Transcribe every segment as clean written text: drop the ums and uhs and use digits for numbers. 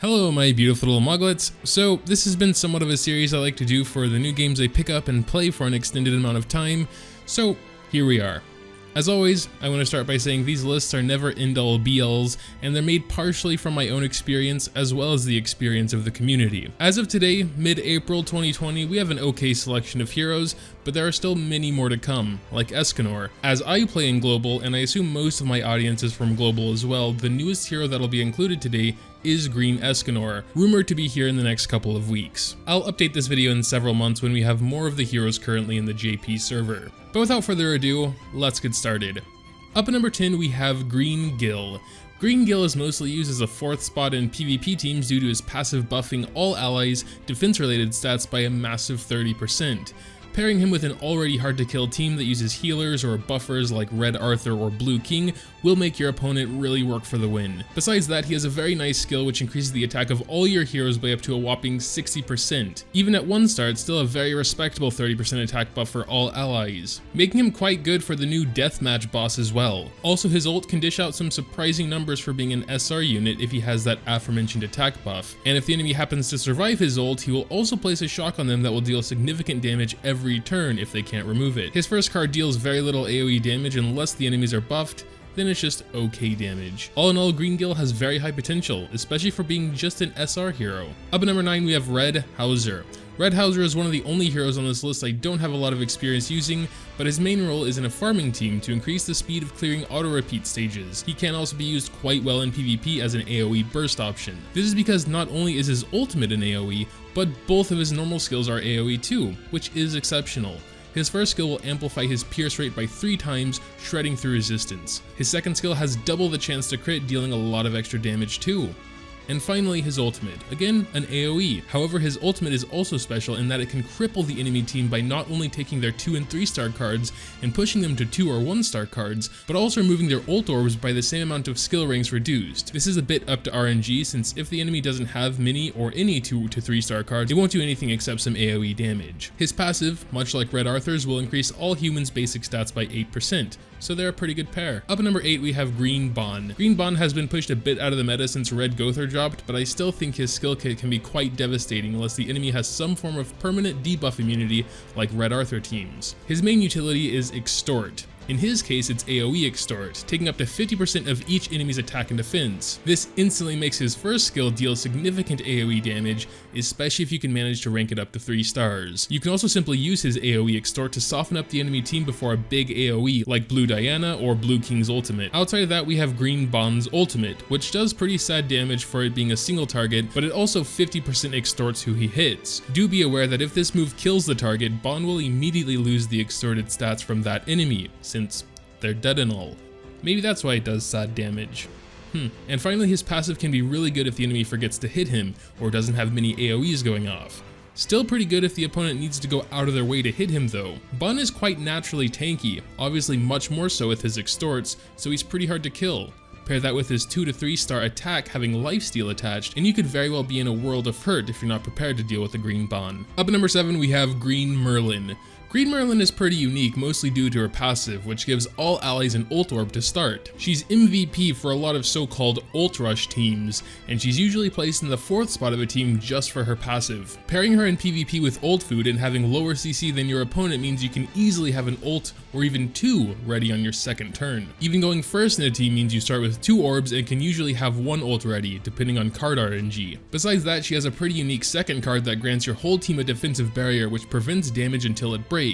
Hello my beautiful little muglets. So this has been somewhat of a series I like to do for the new games I pick up and play for an extended amount of time, so here we are. As always, I want to start by saying these lists are never end-all be-alls, and they're made partially from my own experience as well as the experience of the community. As of today, mid-April 2020, we have an okay selection of heroes, but there are still many more to come, like Escanor. As I play in Global, and I assume most of my audience is from Global as well, the newest hero that'll be included today is Green Escanor, rumored to be here in the next couple of weeks. I'll update this video in several months when we have more of the heroes currently in the JP server. But without further ado, let's get started. Up at number 10 we have Green Gil. Green Gil is mostly used as a 4th spot in PvP teams due to his passive buffing all allies' defense-related stats by a massive 30%. Pairing him with an already hard to kill team that uses healers or buffers like Red Arthur or Blue King will make your opponent really work for the win. Besides that, he has a very nice skill which increases the attack of all your heroes by up to a whopping 60%. Even at 1 star, it's still a very respectable 30% attack buff for all allies, making him quite good for the new deathmatch boss as well. Also, his ult can dish out some surprising numbers for being an SR unit if he has that aforementioned attack buff, and if the enemy happens to survive his ult, he will also place a shock on them that will deal significant damage every turn if they can't remove it. His first card deals very little AoE damage unless the enemies are buffed, then it's just okay damage. All in all, Green Gil has very high potential, especially for being just an SR hero. Up at number 9 we have Red Hauser. Red Hauser is one of the only heroes on this list I don't have a lot of experience using, but his main role is in a farming team to increase the speed of clearing auto-repeat stages. He can also be used quite well in PvP as an AoE burst option. This is because not only is his ultimate an AoE, but both of his normal skills are AoE too, which is exceptional. His first skill will amplify his pierce rate by 3 times, shredding through resistance. His second skill has double the chance to crit, dealing a lot of extra damage too. And finally, his ultimate. Again, an AoE. However, his ultimate is also special in that it can cripple the enemy team by not only taking their 2 and 3 star cards and pushing them to 2 or 1 star cards, but also removing their ult orbs by the same amount of skill ranks reduced. This is a bit up to RNG, since if the enemy doesn't have many or any 2 to 3 star cards, it won't do anything except some AoE damage. His passive, much like Red Arthur's, will increase all humans' basic stats by 8%. So they're a pretty good pair. Up at number 8 we have Green Bon. Green Bon has been pushed a bit out of the meta since Red Gotha dropped, but I still think his skill kit can be quite devastating unless the enemy has some form of permanent debuff immunity like Red Arthur teams. His main utility is Extort. In his case, it's AoE Extort, taking up to 50% of each enemy's attack and defense. This instantly makes his first skill deal significant AoE damage, especially if you can manage to rank it up to 3 stars. You can also simply use his AoE Extort to soften up the enemy team before a big AoE, like Blue Diana or Blue King's ultimate. Outside of that, we have Green Bon's ultimate, which does pretty sad damage for it being a single target, but it also 50% extorts who he hits. Do be aware that if this move kills the target, Bon will immediately lose the extorted stats from that enemy, since they're dead and all. Maybe that's why it does sad damage. And finally, his passive can be really good if the enemy forgets to hit him, or doesn't have many AoEs going off. Still pretty good if the opponent needs to go out of their way to hit him though. Bon is quite naturally tanky, obviously much more so with his extorts, so he's pretty hard to kill. Pair that with his 2 to 3 star attack having lifesteal attached, and you could very well be in a world of hurt if you're not prepared to deal with a Green Bon. Up at number 7 we have Green Merlin. Green Merlin is pretty unique, mostly due to her passive, which gives all allies an ult orb to start. She's MVP for a lot of so-called ult rush teams, and she's usually placed in the 4th spot of a team just for her passive. Pairing her in PvP with ult food and having lower CC than your opponent means you can easily have an ult or even 2 ready on your second turn. Even going first in a team means you start with 2 orbs and can usually have 1 ult ready, depending on card RNG. Besides that, she has a pretty unique second card that grants your whole team a defensive barrier which prevents damage until it breaks.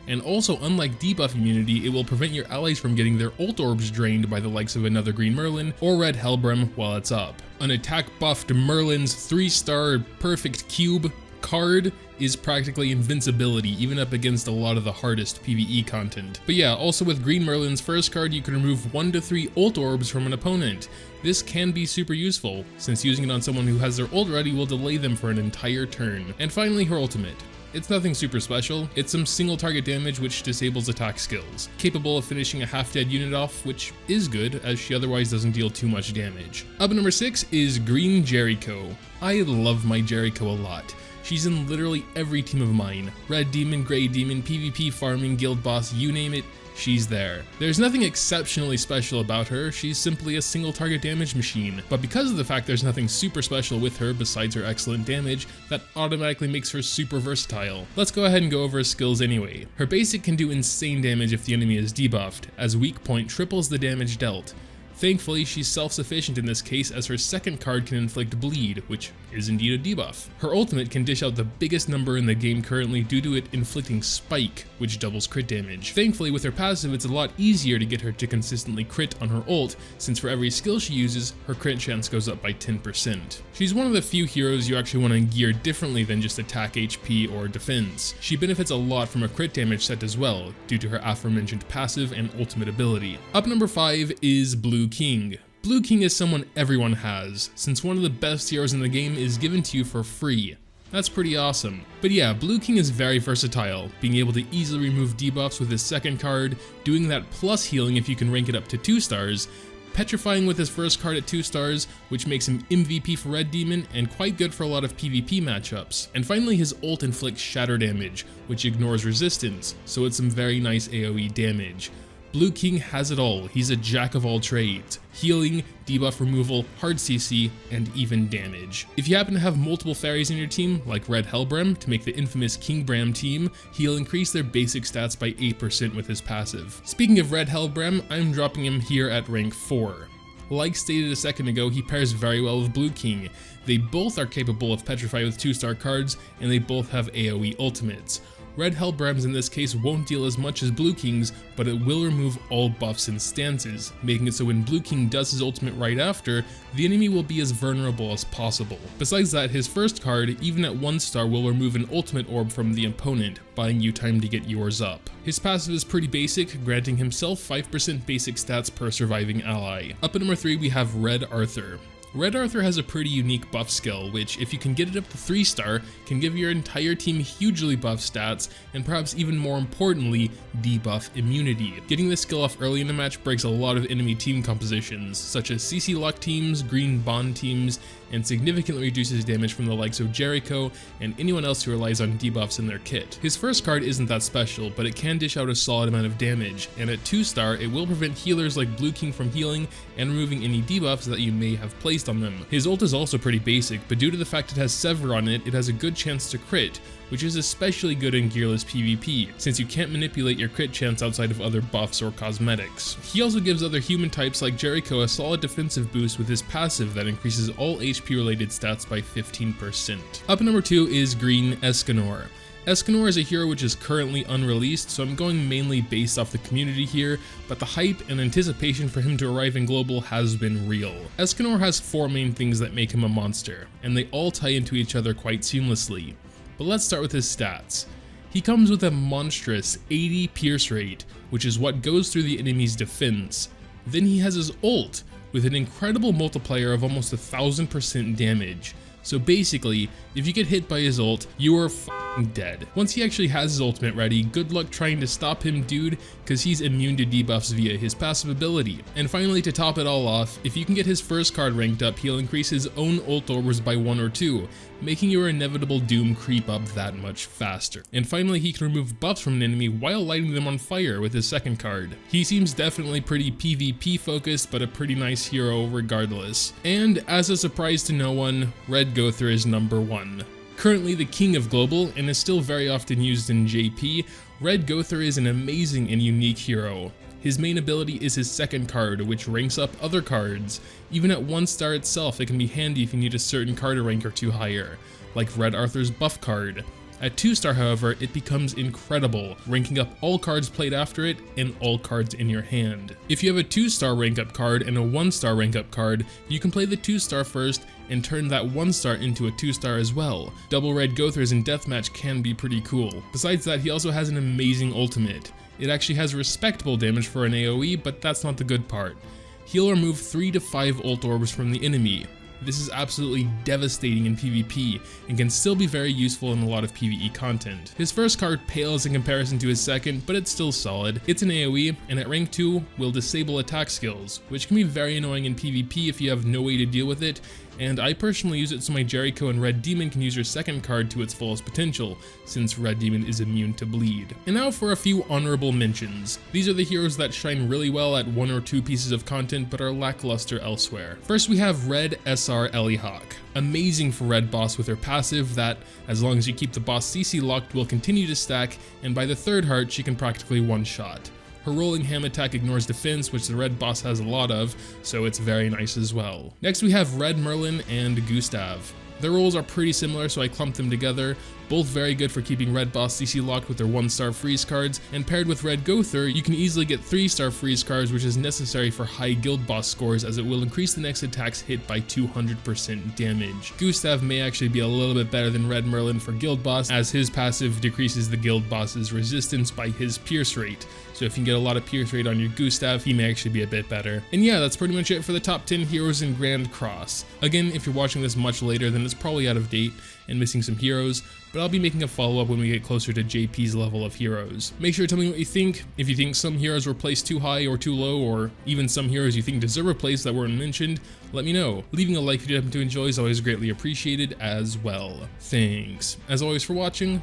And also, unlike debuff immunity, it will prevent your allies from getting their ult orbs drained by the likes of another Green Merlin or Red Hellbram while it's up. An attack buffed Merlin's 3-star perfect cube card is practically invincibility, even up against a lot of the hardest PvE content. But yeah, also with Green Merlin's first card, you can remove 1 to 3 ult orbs from an opponent. This can be super useful, since using it on someone who has their ult ready will delay them for an entire turn. And finally, her ultimate. It's nothing super special, it's some single target damage which disables attack skills, capable of finishing a half-dead unit off, which is good as she otherwise doesn't deal too much damage. Up at number 6 is Green Jericho. I love my Jericho a lot. She's in literally every team of mine. Red Demon, Grey Demon, PvP farming, guild boss, you name it, she's there. There's nothing exceptionally special about her, she's simply a single target damage machine, but because of the fact there's nothing super special with her besides her excellent damage, that automatically makes her super versatile. Let's go ahead and go over her skills anyway. Her basic can do insane damage if the enemy is debuffed, as weak point triples the damage dealt. Thankfully, she's self-sufficient in this case as her second card can inflict bleed, which is indeed a debuff. Her ultimate can dish out the biggest number in the game currently due to it inflicting spike, which doubles crit damage. Thankfully, with her passive, it's a lot easier to get her to consistently crit on her ult, since for every skill she uses, her crit chance goes up by 10%. She's one of the few heroes you actually want to gear differently than just attack HP or defense. She benefits a lot from a crit damage set as well, due to her aforementioned passive and ultimate ability. Up number 5 is Blue King. Blue King is someone everyone has, since one of the best heroes in the game is given to you for free. That's pretty awesome. But yeah, Blue King is very versatile, being able to easily remove debuffs with his second card, doing that plus healing if you can rank it up to 2 stars, petrifying with his first card at 2 stars, which makes him MVP for Red Demon and quite good for a lot of PvP matchups. And finally, his ult inflicts shatter damage, which ignores resistance, so it's some very nice AoE damage. Blue King has it all, he's a jack of all trades. Healing, debuff removal, hard CC, and even damage. If you happen to have multiple fairies in your team, like Red Bram to make the infamous King Bram team, he'll increase their basic stats by 8% with his passive. Speaking of Red Bram, I'm dropping him here at rank 4. Like stated a second ago, he pairs very well with Blue King. They both are capable of Petrify with 2-star cards, and they both have AoE ultimates. Red Brams in this case won't deal as much as Blue King's, but it will remove all buffs and stances, making it so when Blue King does his ultimate right after, the enemy will be as vulnerable as possible. Besides that, his first card, even at 1 star, will remove an ultimate orb from the opponent, buying you time to get yours up. His passive is pretty basic, granting himself 5% basic stats per surviving ally. Up at number 3 we have Red Arthur. Red Arthur has a pretty unique buff skill, which, if you can get it up to 3-star, can give your entire team hugely buff stats, and perhaps even more importantly, debuff immunity. Getting this skill off early in a match breaks a lot of enemy team compositions, such as CC Luck teams, Green Bond teams, and significantly reduces damage from the likes of Jericho and anyone else who relies on debuffs in their kit. His first card isn't that special, but it can dish out a solid amount of damage, and at 2-star, it will prevent healers like Blue King from healing and removing any debuffs that you may have placed on them. His ult is also pretty basic, but due to the fact it has Sever on it, it has a good chance to crit, which is especially good in gearless PvP, since you can't manipulate your crit chance outside of other buffs or cosmetics. He also gives other human types like Jericho a solid defensive boost with his passive that increases all HP related stats by 15%. Up at number 2 is Green Escanor. Escanor is a hero which is currently unreleased, so I'm going mainly based off the community here, but the hype and anticipation for him to arrive in Global has been real. Escanor has 4 main things that make him a monster, and they all tie into each other quite seamlessly. But let's start with his stats. He comes with a monstrous 80 pierce rate, which is what goes through the enemy's defense. Then he has his ult, with an incredible multiplier of almost 1000% damage. So basically, if you get hit by his ult, you are f***ing dead. Once he actually has his ultimate ready, good luck trying to stop him, dude, cause he's immune to debuffs via his passive ability. And finally, to top it all off, if you can get his first card ranked up, he'll increase his own ult orbs by 1 or 2, making your inevitable doom creep up that much faster. And finally, he can remove buffs from an enemy while lighting them on fire with his second card. He seems definitely pretty PvP focused, but a pretty nice hero regardless. And as a surprise to no one, Red Gotha is number 1. Currently the king of Global, and is still very often used in JP, Red Gotha is an amazing and unique hero. His main ability is his second card, which ranks up other cards. Even at 1 star itself, it can be handy if you need a certain card to rank or 2 higher, like Red Arthur's buff card. At 2 star, however, it becomes incredible, ranking up all cards played after it and all cards in your hand. If you have a 2 star rank up card and a 1 star rank up card, you can play the 2 star first and turn that 1 star into a 2 star as well. Double Red Gothas in deathmatch can be pretty cool. Besides that, he also has an amazing ultimate. It actually has respectable damage for an AoE, but that's not the good part. He'll remove 3 to 5 ult orbs from the enemy. This is absolutely devastating in PvP, and can still be very useful in a lot of PvE content. His first card pales in comparison to his second, but it's still solid. It's an AoE, and at rank 2, will disable attack skills, which can be very annoying in PvP if you have no way to deal with it, and I personally use it so my Jericho and Red Demon can use their second card to its fullest potential, since Red Demon is immune to bleed. And now for a few honorable mentions. These are the heroes that shine really well at 1 or 2 pieces of content but are lackluster elsewhere. First we have Red SR Ellie Hawk. Amazing for red boss with her passive that, as long as you keep the boss CC locked, will continue to stack, and by the 3rd heart she can practically one-shot. Her rolling ham attack ignores defense, which the red boss has a lot of, so it's very nice as well. Next we have Red Merlin and Gustav. Their roles are pretty similar, so I clumped them together. Both very good for keeping red boss CC locked with their 1-star freeze cards, and paired with red Gotha, you can easily get 3-star freeze cards, which is necessary for high guild boss scores as it will increase the next attack's hit by 200% damage. Gustav may actually be a little bit better than Red Merlin for guild boss, as his passive decreases the guild boss's resistance by his pierce rate. So if you can get a lot of pierce rate on your Gustav, he may actually be a bit better. And yeah, that's pretty much it for the top 10 heroes in Grand Cross. Again, if you're watching this much later, then it's probably out of date and missing some heroes, but I'll be making a follow-up when we get closer to JP's level of heroes. Make sure to tell me what you think. If you think some heroes were placed too high or too low, or even some heroes you think deserve a place that weren't mentioned, let me know. Leaving a like if you happen to enjoy is always greatly appreciated as well. Thanks, as always, for watching,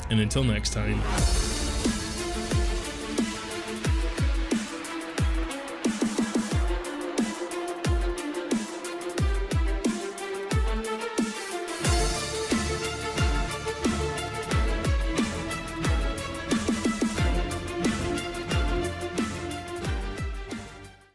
and until next time.